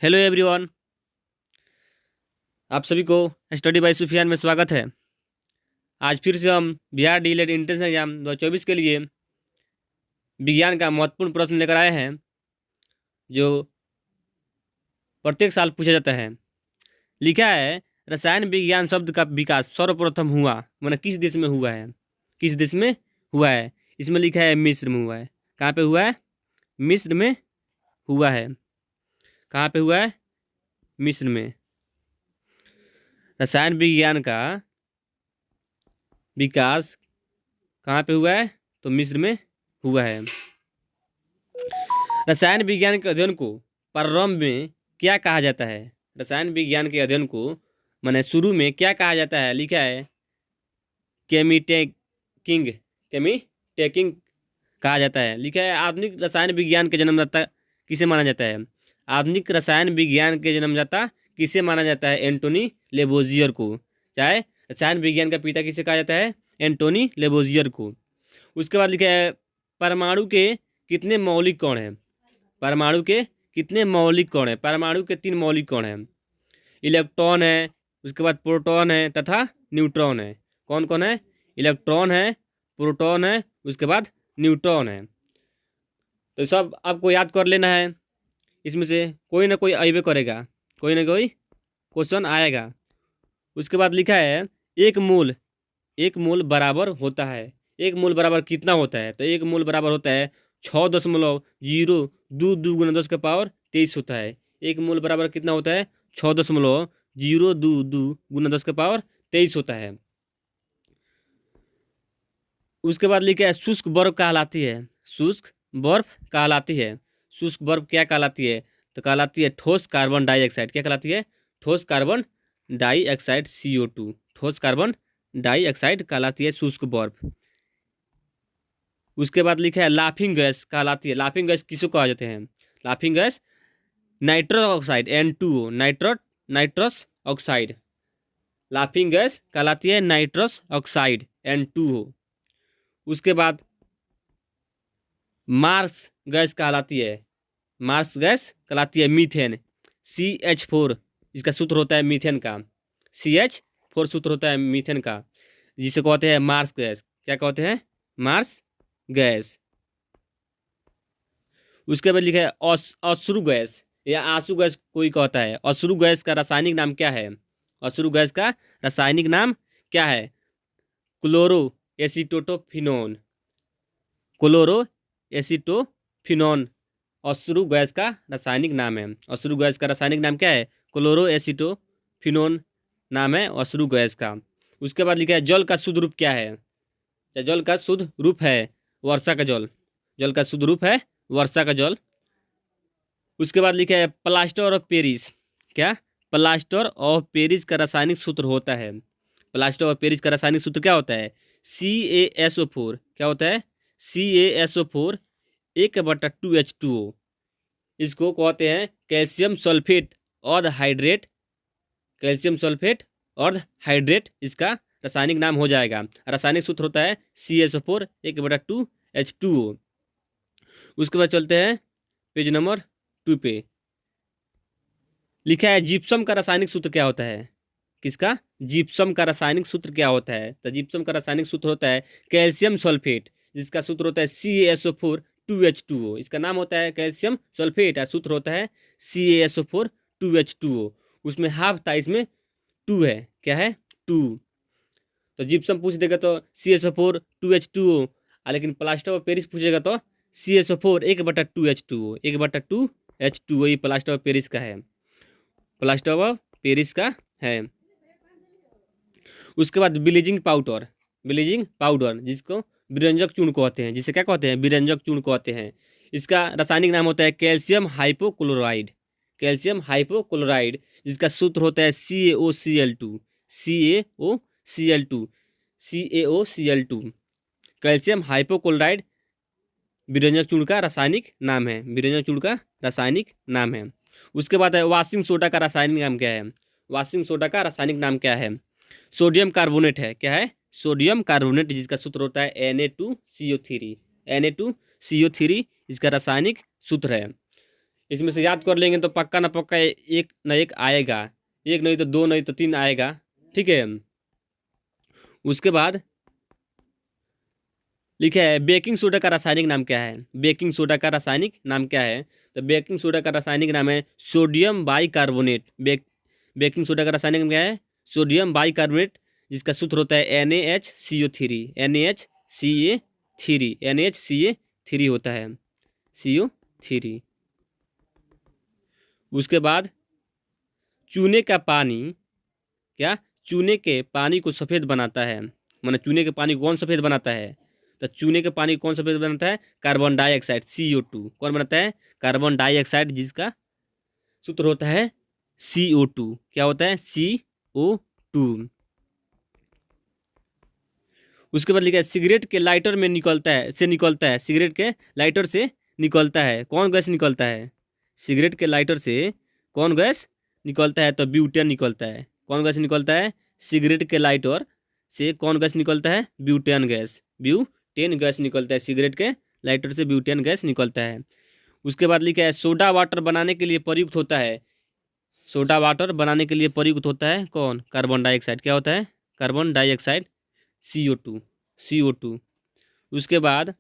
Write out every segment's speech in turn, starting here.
Hello everyone. आप सभी को स्टडी बाय सुफियान में स्वागत है। आज फिर से हम बिहार डीएलएड एंट्रेंस एग्जाम 2024 के लिए विज्ञान का महत्वपूर्ण प्रश्न लेकर आए हैं जो प्रत्येक साल पूछा जाता है। लिखा है, रसायन विज्ञान शब्द का विकास सर्वप्रथम हुआ, माना किस देश में हुआ है? किस देश में हुआ है? इसमें लिखा है मिस्र में हुआ है। कहाँ पे हुआ है? मिस्र में हुआ है। कहाँ पे हुआ है? मिस्र में। रसायन विज्ञान का विकास कहाँ पे हुआ है? तो मिस्र में हुआ है। रसायन विज्ञान के अध्ययन को प्रारंभ में क्या कहा जाता है? रसायन विज्ञान के अध्ययन को माने शुरू में क्या कहा जाता है? लिखा है केमिटेकिंग। केमिटेकिंग कहा जाता है। लिखा है आधुनिक रसायन विज्ञान के जन्मदाता किसे माना जाता है? आधुनिक रसायन विज्ञान के जन्मदाता किसे माना जाता है? एंटोनी लेबोजियर को। चाहे रसायन विज्ञान का पिता किसे कहा जाता है? एंटोनी लेबोजियर को। उसके बाद लिखा है परमाणु के कितने मौलिक कण हैं? परमाणु के कितने मौलिक कण हैं? परमाणु के 3 मौलिक कण हैं। इलेक्ट्रॉन है, उसके बाद प्रोटॉन है तथा न्यूट्रॉन है। कौन कौन है? इलेक्ट्रॉन है, प्रोटॉन है, उसके बाद न्यूट्रॉन है। तो सब आपको याद कर लेना है। इसमें से कोई ना कोई अइबे करेगा, कोई ना कोई क्वेश्चन आएगा। उसके बाद लिखा है एक मूल बराबर होता है। एक मूल बराबर कितना होता है? तो एक मूल बराबर होता है 6.02 गुना 10 का पावर 23 होता है। एक मूल बराबर कितना होता है? 6.022 गुना 10 का पावर 23 होता है। उसके बाद लिखा है शुष्क बर्फ कहलाती है। शुष्क बर्फ कहलाती है। शुष्क बर्फ क्या कहलाती है? तो कहलाती है ठोस कार्बन डाइऑक्साइड। क्या कहलाती है? ठोस कार्बन डाइऑक्साइड CO2। ठोस कार्बन डाइऑक्साइड कहलाती है शुष्क बर्फ। उसके बाद लिखा है लाफिंग गैस कहलाती है। लाफिंग गैस किसको कहा जाते हैं? Laughing gas nitrous oxide N2O। Nitrous oxide. Laughing gas कहलाती है नाइट्रस ऑक्साइड N2O। उसके बाद मार्स गैस कहलाती है। मार्स गैस कहलाती है मीथेन। CH4 इसका सूत्र होता है मीथेन का। CH4 सूत्र होता है मीथेन का, जिसे कहते हैं मार्स गैस। क्या कहते हैं? Marsh gas. उसके बाद लिखा है अश्रु गैस या आंसू गैस कोई कहता है। अश्रु गैस का रासायनिक नाम क्या है? अश्रु गैस का रासायनिक नाम क्या है? क्लोरो एसीटोटोफिनोन। क्लोरो एसीटोफिनोन अश्रु गैस का रासायनिक नाम है। अश्रु गैस का रासायनिक नाम क्या है? क्लोरो एसीटोफिनोन नाम है अश्रु गैस का। उसके बाद लिखा है जल का शुद्ध रूप क्या है? जल का शुद्ध रूप है वर्षा का जल। जल का शुद्ध रूप है वर्षा का जल। उसके बाद लिखा है प्लास्टर ऑफ पेरिस। क्या? प्लास्टर ऑफ पेरिस का रासायनिक सूत्र होता है। प्लास्टर ऑफ पेरिस का रासायनिक सूत्र क्या होता है? CaSO4। क्या होता है? CaSO4 1/2H2O। इसको कहते हैं कैल्शियम सल्फेट और हाइड्रेट। कैल्शियम सल्फेट और हाइड्रेट इसका रासायनिक नाम हो जाएगा। रासायनिक सूत्र होता है CaSO4 1/2H2O। उसके बाद चलते हैं पेज नंबर 2 पे। लिखा है जिप्सम का रासायनिक सूत्र क्या होता है? किसका? जिप्सम का रासायनिक सूत्र क्या होता है? तो जिप्सम का रासायनिक सूत्र होता है कैल्शियम सल्फेट, जिसका सूत्र होता है CaSO4 2H2O। इसका नाम होता है कैल्शियम सल्फेट और सूत्र होता है CaSO4 2H2O। उसमें हाफ था, इसमें 2 है। क्या है? 2। तो जिप्सम पूछ देगा तो CaSO4 2H2O, लेकिन प्लास्टर ऑफ पेरिस पूछेगा तो CaSO4 1/2H2O। 1/2H2O ये प्लास्टर ऑफ पेरिस का है। प्लास्टर ऑफ पेरिस का है। उसके बाद ब्लीचिंग पाउडर जिसको विरंजक चूर्ण कहते हैं, जिसे क्या कहते हैं? विरंजक चूर्ण कहते हैं। इसका रासायनिक नाम होता है कैल्शियम हाइपोक्लोराइड। कैल्शियम हाइपोक्लोराइड जिसका सूत्र होता है CaOCl2। CaOCl2। CaOCl2 calcium hypochloride विरंजक चूर्ण का रासायनिक नाम है। विरंजक चूर्ण का रासायनिक नाम है। उसके बाद है वाशिंग सोडा का रासायनिक नाम क्या है? वाशिंग सोडा का रासायनिक नाम क्या है? सोडियम कार्बोनेट है। क्या है? सोडियम कार्बोनेट जिसका सूत्र होता है Na2CO3। Na2CO3 इसका रासायनिक सूत्र है। इसमें से याद कर लेंगे तो पक्का ना पक्का एक ना एक आएगा, एक नहीं तो दो नहीं तो तीन आएगा। ठीक है। उसके बाद लिखा है बेकिंग सोडा का रासायनिक नाम क्या है। बेकिंग सोडा का रासायनिक नाम क्या है। तो बेकिंग सोडा का रासायनिक नाम है सोडियम बाइकार्बोनेट। बेकिंग सोडा का रासायनिक नाम क्या है, सोडियम बाइकार्बोनेट, जिसका सूत्र होता है NaHCO3। NaHCA3 होता है, CO3। उसके बाद चूने का पानी क्या, चूने के पानी को सफ़ेद बनाता है। माने चूने के पानी को कौन सफ़ेद बनाता है। तो चूने के पानी को कौन सफ़ेद बनाता है, कार्बन डाइऑक्साइड, CO2। कौन बनाता है, कार्बन डाइऑक्साइड, जिसका सूत्र होता है CO2। क्या होता है, CO2। उसके बाद लिखा है सिगरेट के लाइटर में निकलता है, सिगरेट के लाइटर से निकलता है, कौन गैस निकलता है। सिगरेट के लाइटर से कौन गैस निकलता है, तो ब्यूटेन निकलता है। कौन गैस निकलता है, सिगरेट के लाइटर से कौन गैस निकलता है, ब्यूटेन गैस। ब्यूटेन गैस निकलता है, सिगरेट के लाइटर से ब्यूटेन गैस निकलता है। उसके बाद लिखा है सोडा वाटर बनाने के लिए प्रयुक्त होता है। सोडा वाटर बनाने के लिए प्रयुक्त होता है कौन, कार्बन डाइऑक्साइड। क्या होता है, कार्बन डाइऑक्साइड, CO2। उसके बाद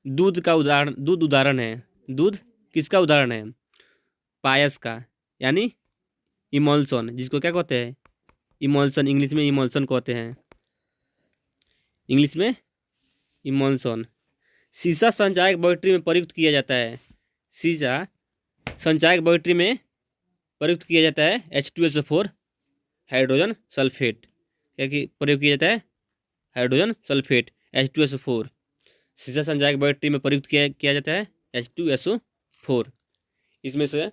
दूध उदाहरण है। दूध किसका उदाहरण है, पायस का, यानी इमल्सन, जिसको क्या कहते हैं, इमल्सन, इंग्लिश में इमल्सन कहते हैं, इंग्लिश में इमल्सन। सीसा संचायक बैटरी में प्रयुक्त किया जाता है। सीसा संचायक बैटरी में प्रयुक्त किया जाता है H2SO4 हाइड्रोजन सल्फेट। क्या कि प्रयोग किया जाता है, हाइड्रोजन सल्फेट, H2SO4। सीसा संचायक बैटरी में प्रयुक्त किया जाता है H2SO4। इसमें से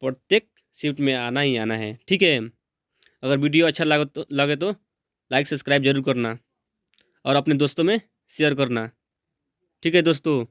प्रत्येक शिफ्ट में आना ही आना है। ठीक है। अगर वीडियो अच्छा लगे तो लाइक सब्सक्राइब जरूर करना और अपने दोस्तों में शेयर करना। ठीक है दोस्तों।